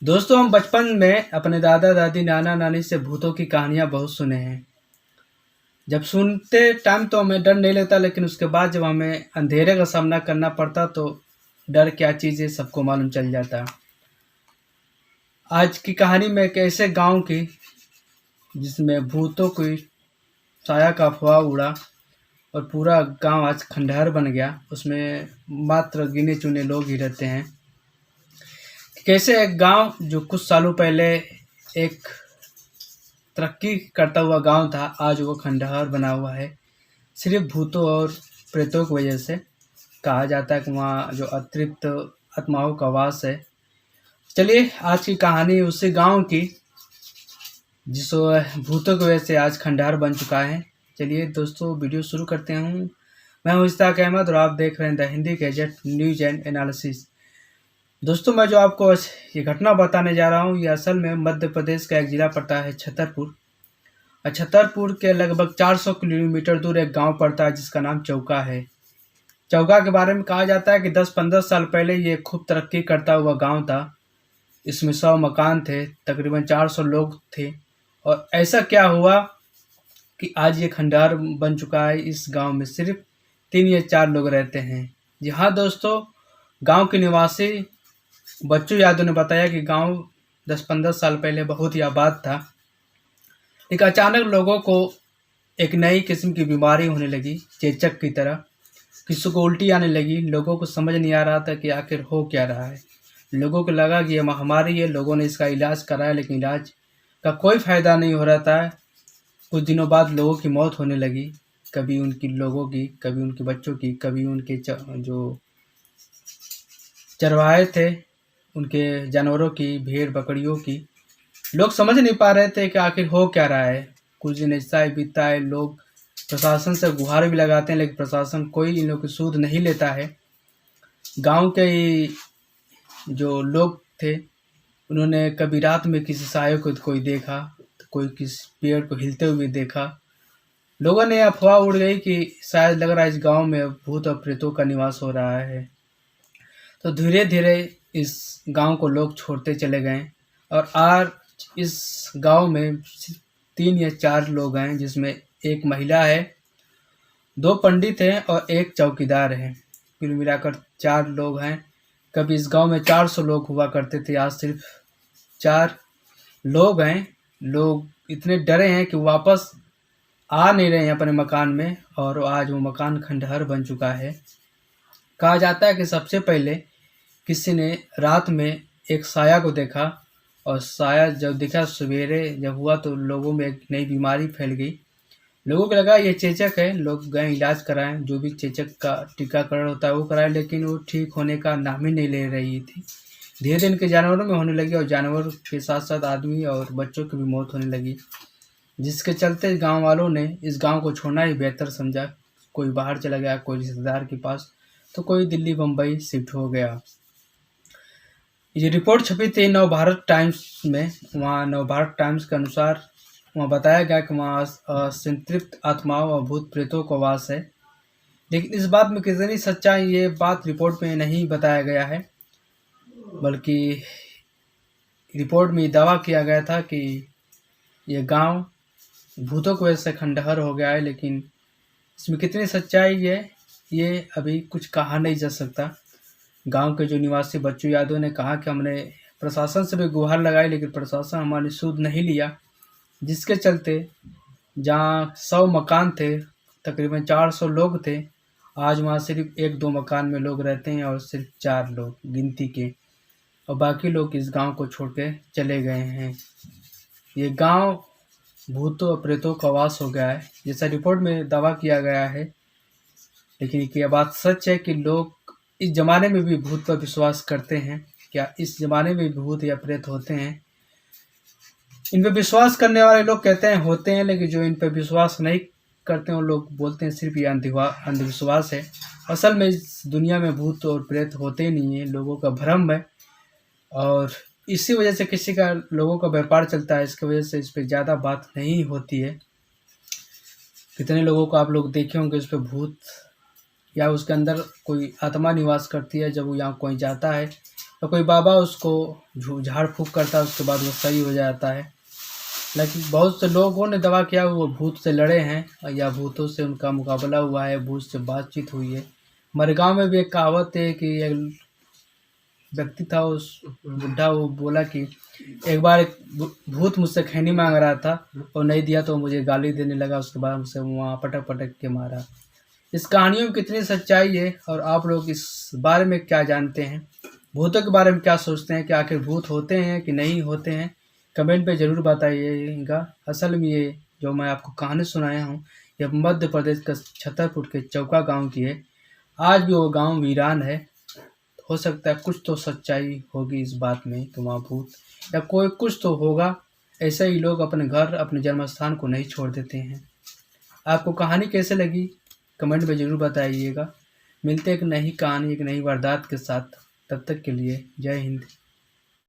दोस्तों, हम बचपन में अपने दादा दादी नाना नानी से भूतों की कहानियां बहुत सुने हैं। जब सुनते टाइम तो हमें डर नहीं लगता, लेकिन उसके बाद जब हमें अंधेरे का सामना करना पड़ता तो डर क्या चीज़ है सबको मालूम चल जाता। आज की कहानी में एक ऐसे गांव की जिसमें भूतों की साया का अफवाह उड़ा और पूरा गांव आज खंडहर बन गया। उसमें मात्र गिने चुने लोग ही रहते हैं। कैसे एक गांव जो कुछ सालों पहले एक तरक्की करता हुआ गांव था, आज वो खंडहर बना हुआ है, सिर्फ भूतों और प्रेतों की वजह से। कहा जाता है कि वहाँ जो अतृप्त आत्माओं का वास है। चलिए, आज की कहानी उसी गांव की जिस भूतों की वजह से आज खंडहर बन चुका है। चलिए दोस्तों, वीडियो शुरू करते हूँ। मैं हूँ इश्ताक अहमद और आप देख रहे हैं the Hindi gadget news and analysis. दोस्तों, मैं जो आपको ये घटना बताने जा रहा हूँ, ये असल में मध्य प्रदेश का एक जिला पड़ता है छतरपुर। छतरपुर के लगभग 400 किलोमीटर दूर एक गांव पड़ता है जिसका नाम चौका है। चौका के बारे में कहा जाता है कि 10-15 साल पहले ये खूब तरक्की करता हुआ गांव था। इसमें 100 मकान थे, तकरीबन 400 लोग थे। और ऐसा क्या हुआ कि आज ये खंडहर बन चुका है। इस गांव में सिर्फ 3 या 4 लोग रहते हैं। जी हाँ दोस्तों, गांव के निवासी बच्चू यादव ने बताया कि गांव 10-15 साल पहले बहुत ही आबाद था, लेकिन अचानक लोगों को एक नई किस्म की बीमारी होने लगी, चेचक की तरह। किसी को उल्टी आने लगी। लोगों को समझ नहीं आ रहा था कि आखिर हो क्या रहा है। लोगों को लगा कि यह महामारी है। लोगों ने इसका इलाज कराया, लेकिन इलाज का कोई फ़ायदा नहीं हो रहा था। कुछ दिनों बाद लोगों की मौत होने लगी, कभी उनकी लोगों की, कभी उनके बच्चों की, कभी उनके जो चरवाहे थे उनके जानवरों की, भेड़ बकरियों की। लोग समझ नहीं पा रहे थे कि आखिर हो क्या रहा है। कुछ दिन ऐसा ही बीता है। लोग प्रशासन से गुहार भी लगाते हैं, लेकिन प्रशासन कोई इन लोग की सूद नहीं लेता है। गांव के ही जो लोग थे, उन्होंने कभी रात में किसी साये को कोई देखा, तो कोई किसी पेड़ को हिलते हुए देखा। लोगों ने अफवाह उड़ गई कि शायद लग रहा है इस गांव में भूत और प्रेतों का निवास हो रहा है। तो धीरे धीरे इस गांव को लोग छोड़ते चले गए और आज इस गांव में सिर्फ 3 या 4 लोग हैं, जिसमें एक महिला है, 2 पंडित हैं और एक चौकीदार है। कुल मिलाकर 4 लोग हैं। कभी इस गांव में 400 लोग हुआ करते थे, आज सिर्फ 4 लोग हैं। लोग इतने डरे हैं कि वापस आ नहीं रहे हैं अपने मकान में, और आज वो मकान खंडहर बन चुका है। कहा जाता है कि सबसे पहले किसी ने रात में एक साया को देखा, और साया जब दिखा सवेरे जब हुआ तो लोगों में एक नई बीमारी फैल गई। लोगों को लगा ये चेचक है। लोग गए इलाज कराएं, जो भी चेचक का टीकाकरण होता है वो कराएं, लेकिन वो ठीक होने का नाम ही नहीं ले रही थी। धीरे धीरे इनके जानवरों में होने लगी और जानवर के साथ साथ आदमी और बच्चों की भी मौत होने लगी, जिसके चलते गांव वालों ने इस गांव को छोड़ना ही बेहतर समझा। कोई बाहर चला गया, कोई रिश्तेदार के पास, तो कोई दिल्ली बम्बई शिफ्ट हो गया। ये रिपोर्ट छपी थी नवभारत टाइम्स में। वहाँ नवभारत टाइम्स के अनुसार वहाँ बताया गया कि वहाँ संतृप्त आत्माओं और भूत प्रेतों का वास है। लेकिन इस बात में कितनी सच्चाई, ये बात रिपोर्ट में नहीं बताया गया है, बल्कि रिपोर्ट में दावा किया गया था कि ये गांव भूतों की वजह से खंडहर हो गया है। लेकिन इसमें कितनी सच्चाई है, ये अभी कुछ कहा नहीं जा सकता। गांव के जो निवासी बच्चू यादव ने कहा कि हमने प्रशासन से भी गुहार लगाई, लेकिन प्रशासन हमारी सूद नहीं लिया, जिसके चलते जहाँ 100 मकान थे, तकरीबन 400 लोग थे, आज वहाँ सिर्फ 1-2 मकान में लोग रहते हैं और सिर्फ 4 लोग गिनती के, और बाकी लोग इस गांव को छोड़ के चले गए हैं। ये गांव भूतों और प्रेतों का वास हो गया है, जैसा रिपोर्ट में दावा किया गया है। लेकिन क्या बात सच है कि लोग इस ज़माने में भी भूत पर विश्वास करते हैं? क्या इस ज़माने में भी भूत या प्रेत होते हैं? इन पर विश्वास करने वाले लोग कहते हैं होते हैं, लेकिन जो इन पर विश्वास नहीं करते हैं वो लोग बोलते हैं सिर्फ ये अंधविश्वास है। असल में इस दुनिया में भूत और प्रेत होते ही नहीं है, लोगों का भ्रम है। और इसी वजह से किसी का लोगों का व्यापार चलता है, इसकी वजह से इस पर ज़्यादा बात नहीं होती है। कितने लोगों को आप लोग देखे होंगे उस पर भूत या उसके अंदर कोई आत्मा निवास करती है, जब वो यहाँ कोई जाता है और कोई बाबा उसको झाड़ फूँक करता है, उसके बाद वो सही हो जाता है। लेकिन बहुत से लोगों ने दावा किया वो भूत से लड़े हैं या भूतों से उनका मुकाबला हुआ है, भूत से बातचीत हुई है। हमारे गाँव में भी एक कहावत है कि एक व्यक्ति था, उस बुढ़ा, वो बोला कि एक बार एक भूत मुझसे खैनी मांग रहा था और नहीं दिया तो मुझे गाली देने लगा, उसके बाद मुझसे वहाँ पटक पटक के मारा। इस कहानियों में कितनी सच्चाई है और आप लोग इस बारे में क्या जानते हैं? भूतों के बारे में क्या सोचते हैं कि आखिर भूत होते हैं कि नहीं होते हैं? कमेंट पे ज़रूर बताइएगा। असल में ये जो मैं आपको कहानी सुनाया हूँ, ये मध्य प्रदेश के छतरपुर के चौका गांव की है। आज भी वो गांव वीरान है। हो सकता है कुछ तो सच्चाई होगी इस बात में कि वहाँ भूत या कोई कुछ तो होगा। ऐसे ही लोग अपने घर, अपने जन्म स्थान को नहीं छोड़ देते हैं। आपको कहानी कैसे लगी कमेंट में ज़रूर बताइएगा। मिलते हैं एक नई कहानी, एक नई वारदात के साथ। तब तक के लिए जय हिंद।